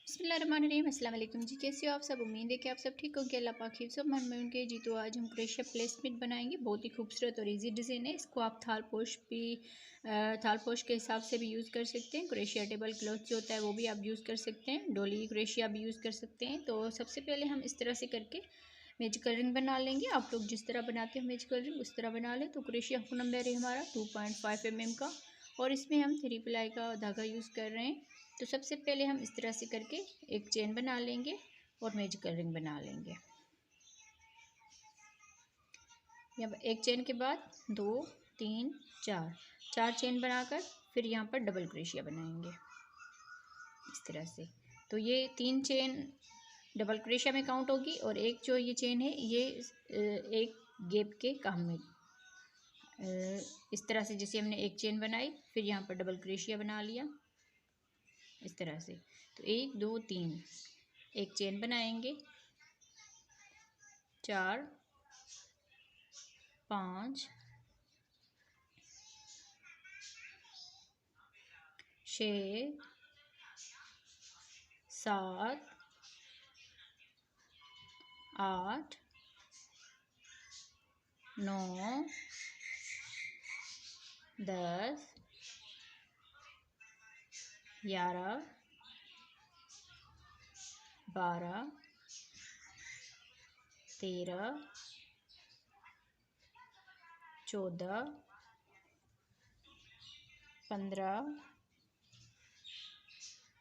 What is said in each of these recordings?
बिस्मिल्लाहिर्रहमानिर्रहीम। अस्सलाम वालेकुम जी, कैसे हो आप सब। उम्मीद है कि आप सब ठीक होंगे। अल्लाह पाक हिफ्ज़ व अमान में उनके। जी तो आज हम क्रोशिया प्लेसमेंट बनाएंगे। बहुत ही खूबसूरत और इजी डिज़ाइन है। इसको आप थाल पोश के हिसाब से भी यूज़ कर सकते हैं। क्रोशिया टेबल क्लॉथ जो होता है वो भी आप यूज़ कर सकते हैं। डोली क्रोशिया भी यूज़ कर सकते हैं। तो सबसे पहले हम इस तरह से करके मैजिकल रिंग बना लेंगे। आप लोग जिस तरह बनाते हैं मैजिकल रिंग उस तरह बना लें। तो क्रोशिया हुक नंबर है हमारा 2.5 mm का, और इसमें हम 3 प्लाई का धागा यूज़ कर रहे हैं। तो सबसे पहले हम इस तरह से करके एक चेन बना लेंगे और मैजिकल रिंग बना लेंगे। यहाँ एक चेन के बाद 2 3 4 चेन बनाकर फिर यहाँ पर डबल क्रोशिया बनाएंगे इस तरह से। तो ये 3 चेन डबल क्रोशिया में काउंट होगी, और एक जो ये चेन है ये एक गैप के काम में, इस तरह से जैसे हमने एक चेन बनाई फिर यहाँ पर डबल क्रोशिया बना लिया इस तरह से। तो 1 2 3 एक चेन बनाएंगे, 4 5 6 7 8 9 10 11 12 13 14 15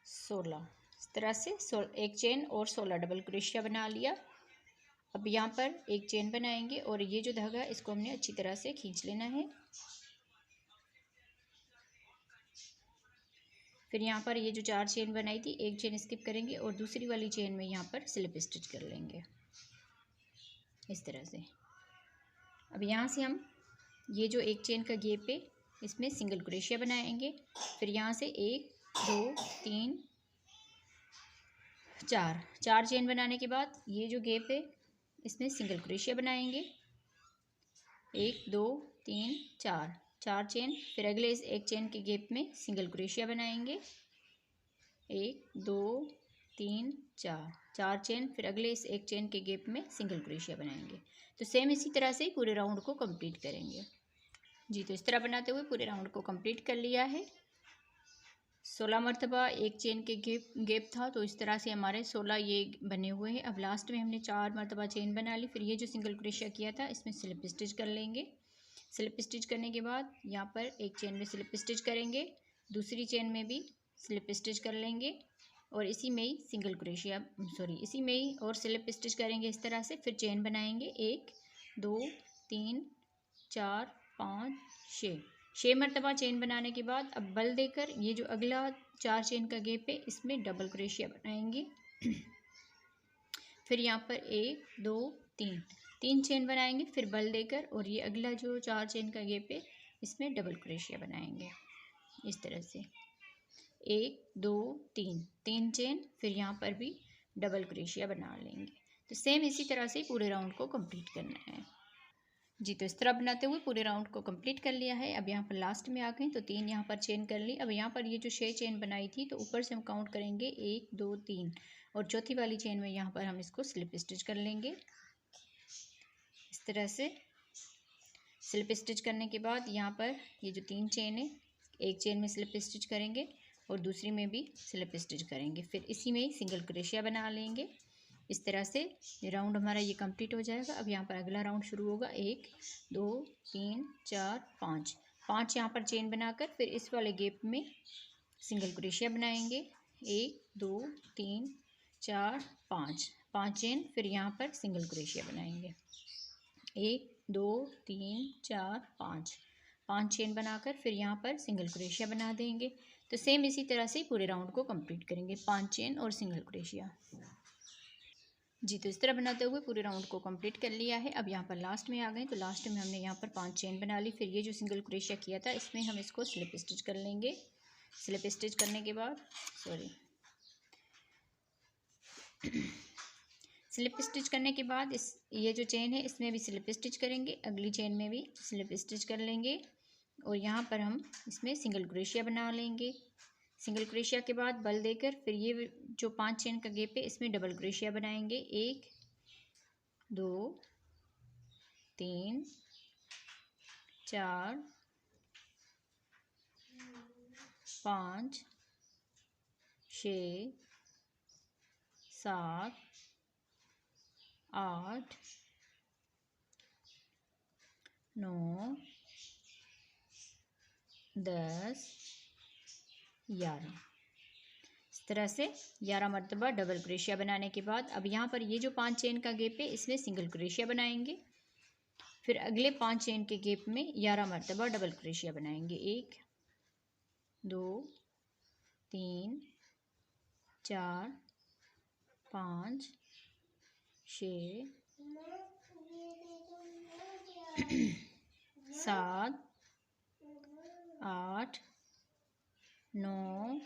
16 इस तरह से एक चेन और 16 डबल क्रोशिया बना लिया। अब यहाँ पर एक चेन बनाएंगे और ये जो धागा इसको हमने अच्छी तरह से खींच लेना है। फिर यहाँ पर ये जो 4 चेन बनाई थी एक चेन स्किप करेंगे और दूसरी वाली चेन में यहाँ पर स्लिप स्टिच कर लेंगे इस तरह से। अब यहाँ से हम ये जो एक चेन का गैप है इसमें सिंगल क्रोशिया बनाएंगे। फिर यहाँ से 1 2 3 4 चेन बनाने के बाद ये जो गैप है इसमें सिंगल क्रोशिया बनाएंगे। 1 2 3 4 चेन, फिर अगले इस एक चेन के गैप में सिंगल क्रोशिया बनाएंगे। 1 2 3 4 चेन, फिर अगले इस एक चेन के गैप में सिंगल क्रोशिया बनाएंगे। तो सेम इसी तरह से पूरे राउंड को कंप्लीट करेंगे जी। तो इस तरह बनाते हुए पूरे राउंड को कंप्लीट कर लिया है। 16 मरतबा एक चेन के गैप था, तो इस तरह से हमारे 16 ये बने हुए हैं। अब लास्ट में हमने 4 मरतबा चेन बना ली। फिर ये जो सिंगल क्रोशिया किया था इसमें स्लिप स्टिच कर लेंगे। स्लिप स्टिच करने के बाद यहाँ पर एक चेन में स्लिप स्टिच करेंगे, दूसरी चेन में भी स्लिप स्टिच कर लेंगे, और इसी में ही इसी में ही और स्लिप स्टिच करेंगे इस तरह से। फिर चेन बनाएंगे 1 2 3 4 5 6 मरतबा चेन बनाने के बाद अब बल देकर ये जो अगला 4 चेन का गैप है इसमें डबल क्रोशिया बनाएंगे। फिर यहाँ पर 1 2 3 चेन बनाएंगे, फिर बल देकर, और ये अगला जो 4 चेन का गैप है इसमें डबल क्रोशिया बनाएंगे इस तरह से। 1 2 3 चेन, फिर यहाँ पर भी डबल क्रोशिया बना लेंगे। तो सेम इसी तरह से पूरे राउंड को कंप्लीट करना है जी। तो इस तरह बनाते हुए पूरे राउंड को कंप्लीट कर लिया है। अब यहाँ पर लास्ट में आ गए तो 3 यहाँ पर चेन कर ली। अब यहाँ पर ये जो 6 चेन बनाई थी तो ऊपर से हम काउंट करेंगे 1 2 3, और चौथी वाली चेन में यहाँ पर हम इसको स्लिप स्टिच कर लेंगे इस तरह से। स्लिप स्टिच करने के बाद यहाँ पर ये जो 3 चेन है एक चेन में स्लिप स्टिच करेंगे और दूसरी में भी स्लिप स्टिच करेंगे। फिर इसी में ही सिंगल क्रोशिया बना लेंगे इस तरह से। राउंड हमारा ये कंप्लीट हो जाएगा। अब यहाँ पर अगला राउंड शुरू होगा। 1 2 3 4 5 यहाँ पर चेन बनाकर फिर इस वाले गैप में सिंगल क्रोशिया बनाएंगे। 1 2 3 4 5 चेन, फिर यहाँ पर सिंगल क्रोशिया बनाएंगे। 1 2 3 4 5 चेन बनाकर फिर यहाँ पर सिंगल क्रोशिया बना देंगे। तो सेम इसी तरह से पूरे राउंड को कंप्लीट करेंगे, 5 चेन और सिंगल क्रोशिया जी। तो इस तरह बनाते हुए पूरे राउंड को कंप्लीट कर लिया है। अब यहाँ पर लास्ट में आ गए तो लास्ट में हमने यहाँ पर 5 चेन बना ली। फिर ये जो सिंगल क्रोशिया किया था इसमें हम इसको स्लिप स्टिच कर लेंगे। स्लिप स्टिच करने के बाद स्लिप स्टिच करने के बाद ये जो चेन है इसमें भी स्लिप स्टिच करेंगे, अगली चेन में भी स्लिप स्टिच कर लेंगे, और यहाँ पर हम इसमें सिंगल क्रोशिया बना लेंगे। सिंगल क्रोशिया के बाद बल देकर फिर ये जो 5 चेन का गैप है इसमें डबल क्रोशिया बनाएंगे। 1 2 3 4 5 6 7 8 9 10 11। इस तरह से 11 मरतबा डबल क्रोशिया बनाने के बाद अब यहाँ पर ये जो 5 चेन का गैप है इसमें सिंगल क्रोशिया बनाएंगे। फिर अगले 5 चेन के गैप में 11 मरतबा डबल क्रोशिया बनाएंगे। 1 2 3 4 5 6 7 8 9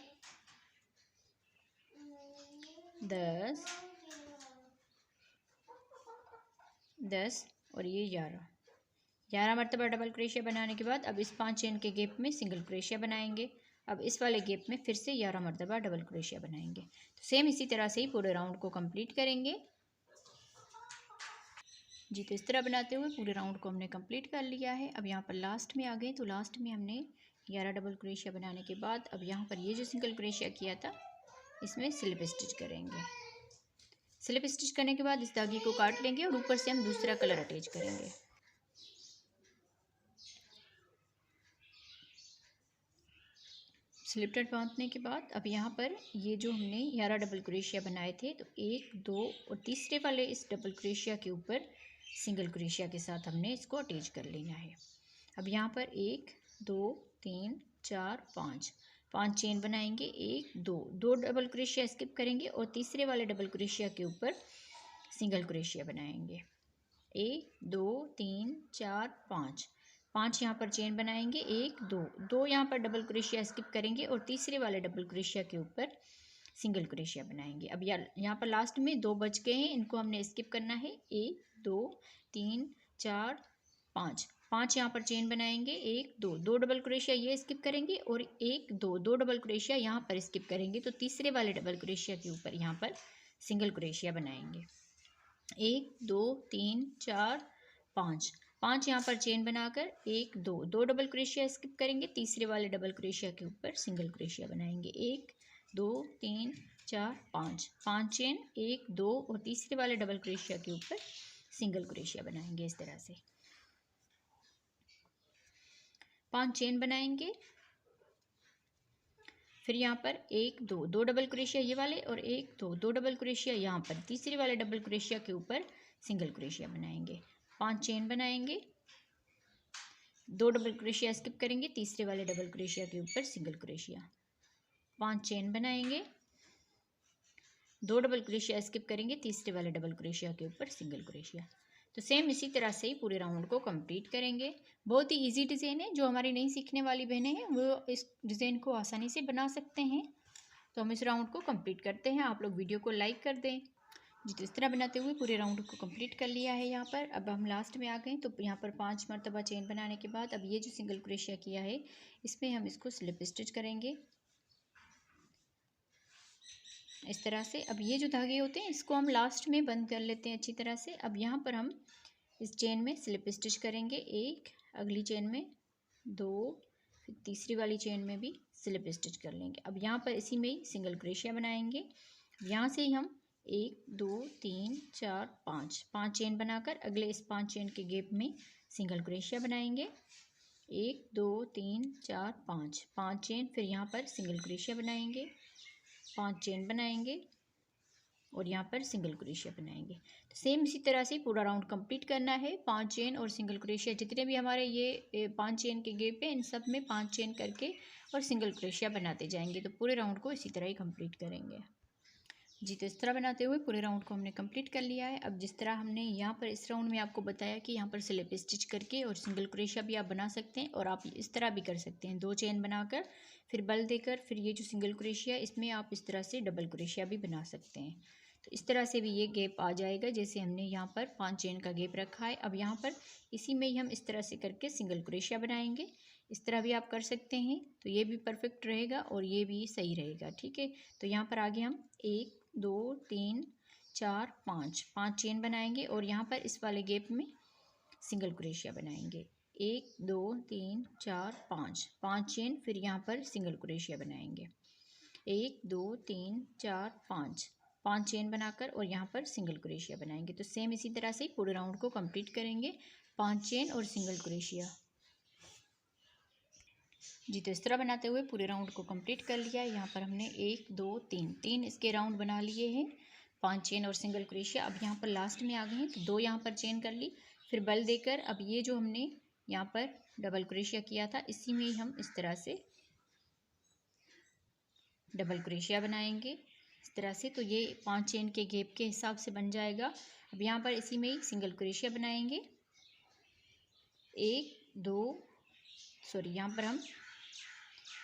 10 और ये 11 मरतबा डबल क्रोशिया बनाने के बाद अब इस 5 चेन के गैप में सिंगल क्रोशिया बनाएंगे। अब इस वाले गैप में फिर से 11 मरतबा डबल क्रोशिया बनाएंगे। तो सेम इसी तरह से ही पूरे राउंड को कंप्लीट करेंगे जी। तो इस तरह बनाते हुए पूरे राउंड को हमने कंप्लीट कर लिया है। अब यहाँ पर लास्ट में आ गए तो लास्ट में हमने 11 डबल क्रोशिया बनाने के बाद अब यहाँ पर ये जो सिंगल क्रोशिया किया था इसमें स्लिप स्टिच करेंगे। स्लिप स्टिच करने के बाद इस धागे को काट लेंगे और ऊपर से हम दूसरा कलर अटैच करेंगे। स्लिप नट बांधने के बाद अब यहाँ पर ये जो हमने 11 डबल क्रोशिया बनाए थे तो 1 2 और तीसरे वाले इस डबल क्रोशिया के ऊपर सिंगल क्रोशिया के साथ हमने इसको अटैच कर लेना है। अब यहाँ पर 1 2 3 4 5 चेन बनाएंगे। 1 2 डबल क्रोशिया स्किप करेंगे और तीसरे वाले डबल क्रोशिया के ऊपर सिंगल क्रोशिया बनाएंगे। 1 2 3 4 5 यहाँ पर चेन बनाएंगे। 1 2 यहाँ पर डबल क्रोशिया स्किप करेंगे और तीसरे वाले डबल क्रोशिया के ऊपर सिंगल क्रोशिया बनाएंगे। अब यहाँ पर लास्ट में 2 बच गए हैं, इनको हमने स्किप करना है। 1 2 3 4 5 यहाँ पर चेन बनाएंगे। 1 2 डबल क्रोशिया ये स्किप करेंगे और 1 2 डबल क्रोशिया यहाँ पर स्किप करेंगे तो तीसरे वाले डबल क्रोशिया के ऊपर यहाँ पर सिंगल क्रोशिया बनाएंगे। 1 2 3 4 5 यहाँ पर चेन बनाकर 1 2 डबल क्रोशिया स्किप करेंगे, तीसरे वाले डबल क्रोशिया के ऊपर सिंगल क्रोशिया बनाएंगे। 1 2 3 4 5 चेन 1 2 और तीसरे वाले डबल क्रोशिया के ऊपर सिंगल क्रोशिया बनाएंगे। इस तरह से 5 चेन बनाएंगे। फिर यहाँ पर 1 2 डबल क्रोशिया ये वाले और 1 2 डबल क्रोशिया यहाँ पर तीसरे वाले डबल क्रोशिया के ऊपर सिंगल क्रोशिया बनाएंगे। 5 चेन बनाएंगे, 2 डबल क्रोशिया स्किप करेंगे, तीसरे वाले डबल क्रोशिया के ऊपर सिंगल क्रोशिया। 5 चेन बनाएंगे, 2 डबल क्रोशिया स्किप करेंगे, तीसरे वाले डबल क्रोशिया के ऊपर सिंगल क्रोशिया। तो सेम इसी तरह से ही पूरे राउंड को कंप्लीट करेंगे। बहुत ही इजी डिज़ाइन है, जो हमारी नई सीखने वाली बहनें हैं वो इस डिज़ाइन को आसानी से बना सकते हैं। तो हम इस राउंड को कंप्लीट करते हैं। आप लोग वीडियो को लाइक कर दें जी। तो इस तरह बनाते हुए पूरे राउंड को कंप्लीट कर लिया है। यहाँ पर अब हम लास्ट में आ गए तो यहाँ पर 5 मरतबा चेन बनाने के बाद अब ये जो सिंगल क्रोशिया किया है इसमें हम इसको स्लिप स्टिच करेंगे इस तरह से। अब ये जो धागे होते हैं इसको हम लास्ट में बंद कर लेते हैं अच्छी तरह से। अब यहाँ पर हम इस चेन में स्लिप स्टिच करेंगे, 1 अगली चेन में 2 फिर तीसरी वाली चेन में भी स्लिप स्टिच कर लेंगे। अब यहाँ पर इसी में ही सिंगल क्रोशिया बनाएंगे। यहाँ से ही हम 1 2 3 4 5 चेन बनाकर अगले इस 5 चेन के गैप में सिंगल क्रोशिया बनाएंगे। 1 2 3 4 5 चेन, फिर यहाँ पर सिंगल क्रोशिया बनाएंगे, 5 चेन बनाएंगे और यहाँ पर सिंगल क्रोशिया बनाएंगे। तो सेम इसी तरह से पूरा राउंड कंप्लीट करना है। 5 चेन और सिंगल क्रोशिया जितने भी हमारे ये 5 चेन के गैप है इन सब में 5 चेन करके और सिंगल क्रोशिया बनाते जाएंगे। तो पूरे राउंड को इसी तरह ही कंप्लीट करेंगे जी। तो इस तरह बनाते हुए पूरे राउंड को हमने कंप्लीट कर लिया है। अब जिस तरह हमने यहाँ पर इस राउंड में आपको बताया कि यहाँ पर स्लिप स्टिच करके और सिंगल क्रोशिया भी आप बना सकते हैं और आप इस तरह भी कर सकते हैं, 2 चेन बनाकर फिर बल देकर फिर ये जो सिंगल क्रोशिया इसमें आप इस तरह से डबल क्रोशिया भी बना सकते हैं। तो इस तरह से भी ये गैप आ जाएगा जैसे हमने यहाँ पर 5 चेन का गैप रखा है। अब यहाँ पर इसी में ही हम इस तरह से करके सिंगल क्रोशिया बनाएंगे। इस तरह भी आप कर सकते हैं, तो ये भी परफेक्ट रहेगा और ये भी सही रहेगा। ठीक है, तो यहाँ पर आगे हम 1 2 3 4 5 5 चेन बनाएंगे और यहाँ पर इस वाले गैप में सिंगल क्रोशिया बनाएंगे। 1 2 3 4 5 5 चेन, फिर यहाँ पर सिंगल क्रोशिया बनाएंगे। 1 2 3 4 5 5 चेन बनाकर और यहाँ पर सिंगल क्रोशिया बनाएंगे। तो सेम इसी तरह से पूरे राउंड को कंप्लीट करेंगे, 5 चेन और सिंगल क्रोशिया। जी, तो इस तरह बनाते हुए पूरे राउंड को कंप्लीट कर लिया। यहाँ पर हमने 1 2 3 इसके राउंड बना लिए हैं, 5 चेन और सिंगल क्रोशिया। अब यहाँ पर लास्ट में आ गए हैं, तो 2 यहाँ पर चेन कर ली, फिर बल देकर अब ये जो हमने यहाँ पर डबल क्रोशिया किया था, इसी में ही हम इस तरह से डबल क्रोशिया बनाएंगे इस तरह से। तो ये 5 चेन के गैप के हिसाब से बन जाएगा। अब यहाँ पर इसी में ही सिंगल क्रोशिया बनाएंगे। यहाँ पर हम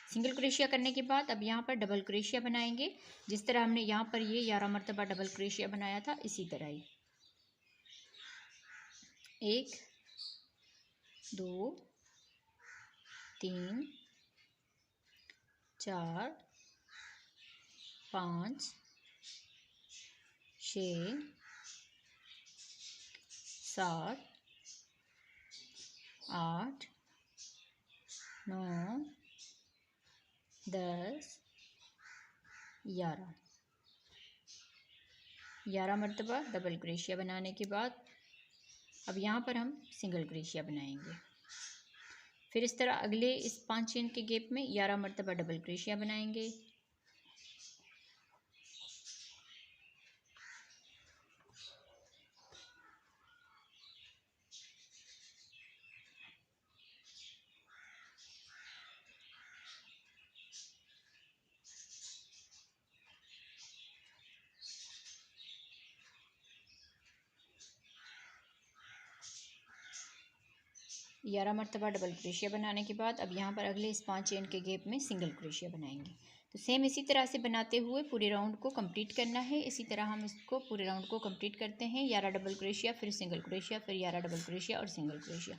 सिंगल क्रोशिया करने के बाद अब यहाँ पर डबल क्रोशिया बनाएंगे, जिस तरह हमने यहाँ पर ये 11 मरतबा डबल क्रोशिया बनाया था, इसी तरह ही 1 2 3 4 5 6 7 8 9 10 11 मरतबा डबल क्रोशिया बनाने के बाद अब यहाँ पर हम सिंगल क्रोशिया बनाएंगे। फिर इस तरह अगले इस 5 चेन के गैप में 11 मरतबा डबल क्रोशिया बनाएंगे। ग्यारह मरतबा डबल क्रोशिया बनाने के बाद अब यहाँ पर अगले इस 5 चेन के गैप में सिंगल क्रोशिया बनाएंगे। तो सेम इसी तरह से बनाते हुए पूरे राउंड को कंप्लीट करना है। इसी तरह हम इसको पूरे राउंड को कंप्लीट करते हैं। 11 डबल क्रोशिया, फिर सिंगल क्रोशिया, फिर 11 डबल क्रोशिया और सिंगल क्रोशिया।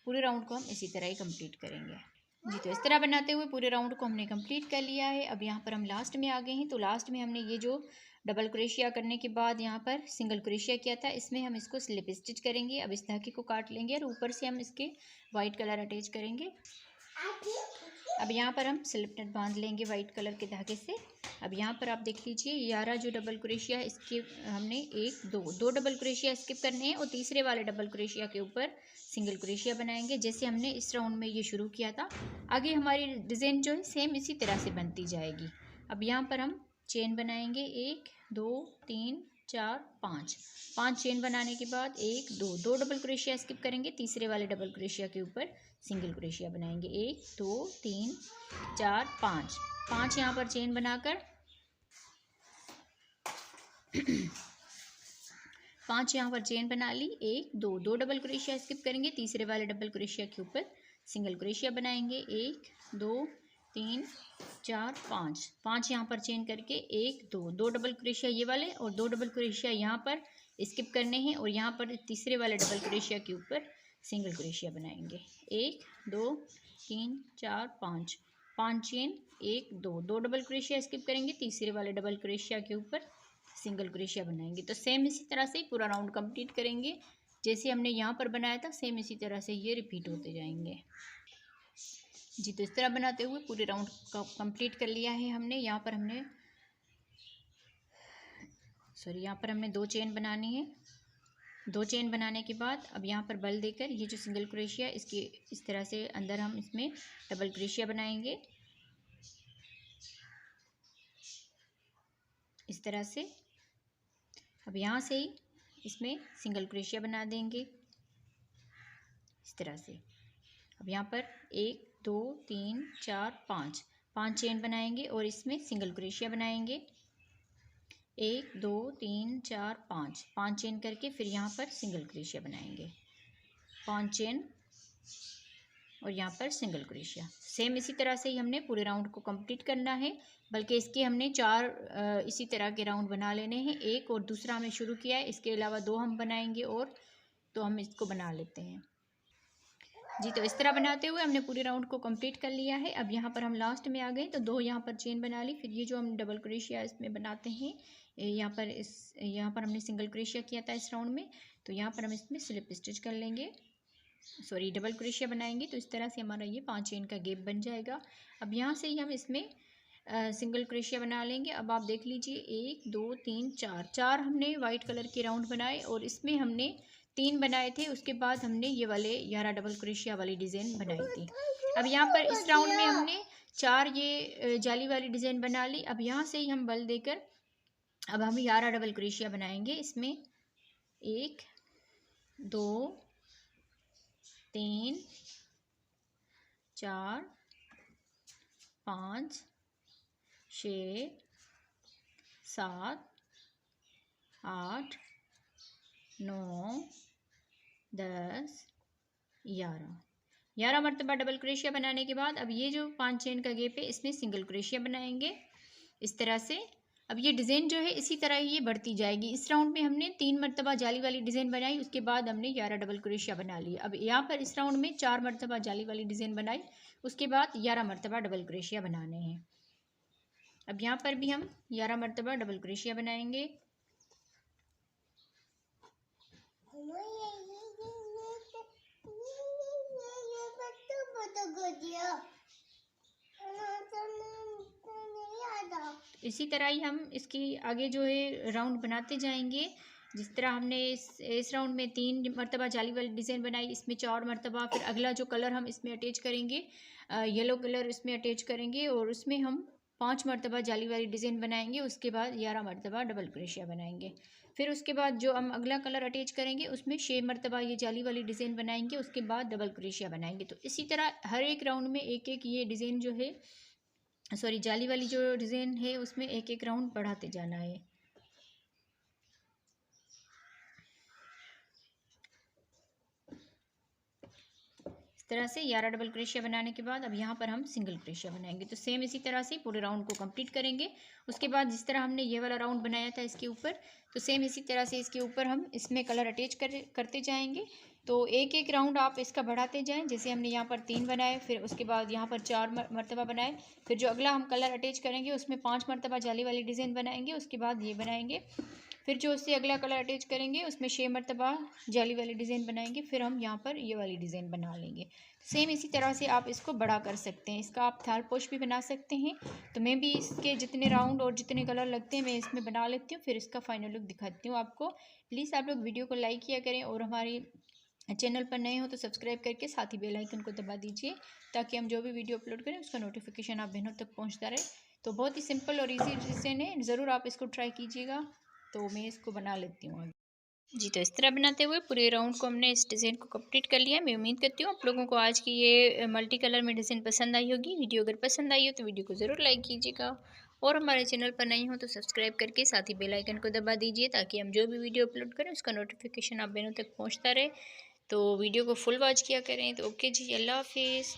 पूरे राउंड को हम इसी तरह ही कंप्लीट करेंगे। जी, तो इस तरह बनाते हुए पूरे राउंड को हमने कंप्लीट कर लिया है। अब यहाँ पर हम लास्ट में आ गए हैं। तो लास्ट में हमने ये जो डबल क्रोशिया करने के बाद यहाँ पर सिंगल क्रोशिया किया था, इसमें हम इसको स्लिप स्टिच करेंगे। अब इस धागे को काट लेंगे और ऊपर से हम इसके वाइट कलर अटैच करेंगे। अब यहाँ पर हम स्लिप नट बांध लेंगे वाइट कलर के धागे से। अब यहाँ पर आप देख लीजिए 11 जो डबल क्रोशिया है, इसके हमने 1 2 डबल क्रोशिया स्किप करने हैं और तीसरे वाले डबल क्रोशिया के ऊपर सिंगल क्रोशिया बनाएंगे, जैसे हमने इस राउंड में ये शुरू किया था। आगे हमारी डिज़ाइन जो है सेम इसी तरह से बनती जाएगी। अब यहाँ पर हम चेन बनाएंगे 1 2 3 4 5 चेन बनाने के बाद 1 2 डबल क्रोशिया स्किप करेंगे, तीसरे वाले डबल क्रोशिया के ऊपर सिंगल क्रोशिया बनाएंगे। 1 2 3 4 5 यहाँ पर चेन बनाकर 5 यहाँ पर चेन बना ली। 1 2 डबल क्रोशिया स्किप करेंगे, तीसरे वाले डबल क्रोशिया के ऊपर सिंगल क्रोशिया बनाएंगे। 1 2 3 4 5 यहाँ पर चेन करके 1 2 डबल क्रोशिया ये वाले और 2 डबल क्रोशिया यहाँ पर स्किप करने हैं और यहाँ पर तीसरे वाले डबल क्रोशिया के ऊपर सिंगल क्रोशिया बनाएंगे। 1 2 3 4 5 चेन 1 2 डबल क्रोशिया स्किप करेंगे, तीसरे वाले डबल क्रोशिया के ऊपर सिंगल क्रोशिया बनाएंगे। तो सेम इसी तरह से पूरा राउंड कंप्लीट करेंगे, जैसे हमने यहाँ पर बनाया था सेम इसी तरह से ये रिपीट होते जाएंगे। जी, तो इस तरह बनाते हुए पूरे राउंड का कंप्लीट कर लिया है हमने। यहाँ पर हमने 2 चेन बनानी है। 2 चेन बनाने के बाद अब यहाँ पर बल देकर ये जो सिंगल क्रोशिया इसके इस तरह से अंदर हम इसमें डबल क्रोशिया बनाएंगे इस तरह से। अब यहाँ से ही इसमें सिंगल क्रोशिया बना देंगे इस तरह से। अब यहाँ पर 1 2 3 4 5 चेन बनाएंगे और इसमें सिंगल क्रोशिया बनाएंगे। 1 2 3 4 5 चेन करके फिर यहाँ पर सिंगल क्रोशिया बनाएंगे। 5 चेन और यहाँ पर सिंगल क्रोशिया। सेम इसी तरह से ही हमने पूरे राउंड को कंप्लीट करना है, बल्कि इसके हमने 4 इसी तरह के राउंड बना लेने हैं। एक और दूसरा हमें शुरू किया है, इसके अलावा 2 हम बनाएंगे और तो हम इसको बना लेते हैं। जी। तो इस तरह बनाते हुए हमने पूरे राउंड को कंप्लीट कर लिया है। अब यहाँ पर हम लास्ट में आ गए तो 2 यहाँ पर चेन बना ली। फिर ये जो हम डबल क्रोशिया इसमें बनाते हैं, यहाँ पर हमने सिंगल क्रोशिया किया था इस राउंड में, तो यहाँ पर हम इसमें स्लिप स्टिच कर लेंगे, सॉरी डबल क्रोशिया बनाएंगे। तो इस तरह से हमारा ये 5 चेन का गैप बन जाएगा। अब यहाँ से ही हम इसमें सिंगल क्रोशिया बना लेंगे। अब आप देख लीजिए 1 2 3 4 हमने वाइट कलर के राउंड बनाए और इसमें हमने 3 बनाए थे। उसके बाद हमने ये वाले 11 डबल क्रोशिया वाली डिज़ाइन बनाई थी। अब यहाँ पर इस राउंड में हमने 4 ये जाली वाली डिज़ाइन बना ली। अब यहाँ से ही हम बल देकर अब हम 11 डबल क्रोशिया बनाएंगे। इसमें 1 2 3 4 5 6 7 8 9 10 11 मरतबा डबल क्रोशिया बनाने के बाद अब ये जो 5 चेन का गैप है इसमें सिंगल क्रोशिया बनाएंगे इस तरह से। अब ये डिज़ाइन जो है इसी तरह ही ये बढ़ती जाएगी। इस राउंड में हमने 3 मरतबा जाली वाली डिज़ाइन बनाई, उसके बाद हमने 11 डबल क्रोशिया बना लिया। अब यहाँ पर इस राउंड में 4 मरतबा जाली वाली डिज़ाइन बनाई, उसके बाद 11 मरतबा डबल क्रोशिया बनाने हैं। अब यहाँ पर भी हम 11 मरतबा डबल क्रोशिया बनाएंगे। इसी तरह ही हम इसकी आगे जो है राउंड बनाते जाएंगे। जिस तरह हमने इस राउंड में 3 मरतबा जाली वाली डिज़ाइन बनाई, इसमें 4 मरतबा, फिर अगला जो कलर हम इसमें अटैच करेंगे येलो कलर इसमें अटैच करेंगे और उसमें हम 5 मरतबा जाली वाली डिज़ाइन बनाएंगे, उसके बाद 11 मरतबा डबल क्रोशिया बनाएंगे। फिर उसके बाद जो हम अगला कलर अटैच करेंगे उसमें 6 मरतबा ये जाली वाली डिज़ाइन बनाएंगे, उसके बाद डबल क्रोशिया बनाएंगे। तो इसी तरह हर एक राउंड में एक एक ये डिज़ाइन जो है सॉरी जाली वाली जो डिज़ाइन है उसमें एक एक राउंड बढ़ाते जाना है। इस तरह से 11 डबल क्रोशिया बनाने के बाद अब यहाँ पर हम सिंगल क्रोशिया बनाएंगे। तो सेम इसी तरह से पूरे राउंड को कंप्लीट करेंगे। उसके बाद जिस तरह हमने ये वाला राउंड बनाया था इसके ऊपर, तो सेम इसी तरह से इसके ऊपर हम इसमें कलर अटैच करते जाएंगे। तो एक एक राउंड आप इसका बढ़ाते जाएं। जैसे हमने यहाँ पर 3 बनाए, फिर उसके बाद यहाँ पर 4 मरतबा बनाए, फिर जो अगला हम कलर अटैच करेंगे उसमें 5 मरतबा जाली वाली डिज़ाइन बनाएंगे, उसके बाद ये बनाएंगे, फिर जो उससे अगला कलर अटैच करेंगे उसमें 6 मरतबा जाली वाली डिज़ाइन बनाएंगे, फिर हम यहाँ पर ये वाली डिज़ाइन बना लेंगे। सेम इसी तरह से आप इसको बड़ा कर सकते हैं। इसका आप थाल पोश भी बना सकते हैं। तो मैं भी इसके जितने राउंड और जितने कलर लगते हैं मैं इसमें बना लेती हूँ, फिर इसका फाइनल लुक दिखाती हूँ आपको। प्लीज़ आप लोग वीडियो को लाइक किया करें और हमारे चैनल पर नए हो तो सब्सक्राइब करके साथ ही बेल आइकन को दबा दीजिए, ताकि हम जो भी वीडियो अपलोड करें उसका नोटिफिकेशन आप बहनों तक पहुँचता रहे। तो बहुत ही सिंपल और इजी डिज़ाइन है, ज़रूर आप इसको ट्राई कीजिएगा। तो मैं इसको बना लेती हूँ अभी। जी। तो इस तरह बनाते हुए पूरे राउंड को हमने इस डिज़ाइन को कंप्लीट कर लिया। मैं उम्मीद करती हूँ आप लोगों को आज की ये मल्टी कलर में डिज़ाइन पसंद आई होगी। वीडियो अगर पसंद आई हो तो वीडियो को ज़रूर लाइक कीजिएगा और हमारे चैनल पर नए हो तो सब्सक्राइब करके साथ ही बेल आइकन को दबा दीजिए, ताकि हम जो भी वीडियो अपलोड करें उसका नोटिफिकेशन आप बहनों तक पहुँचता रहे। तो वीडियो को फुल वॉच किया करें। तो ओके जी, अल्लाह हाफिज़।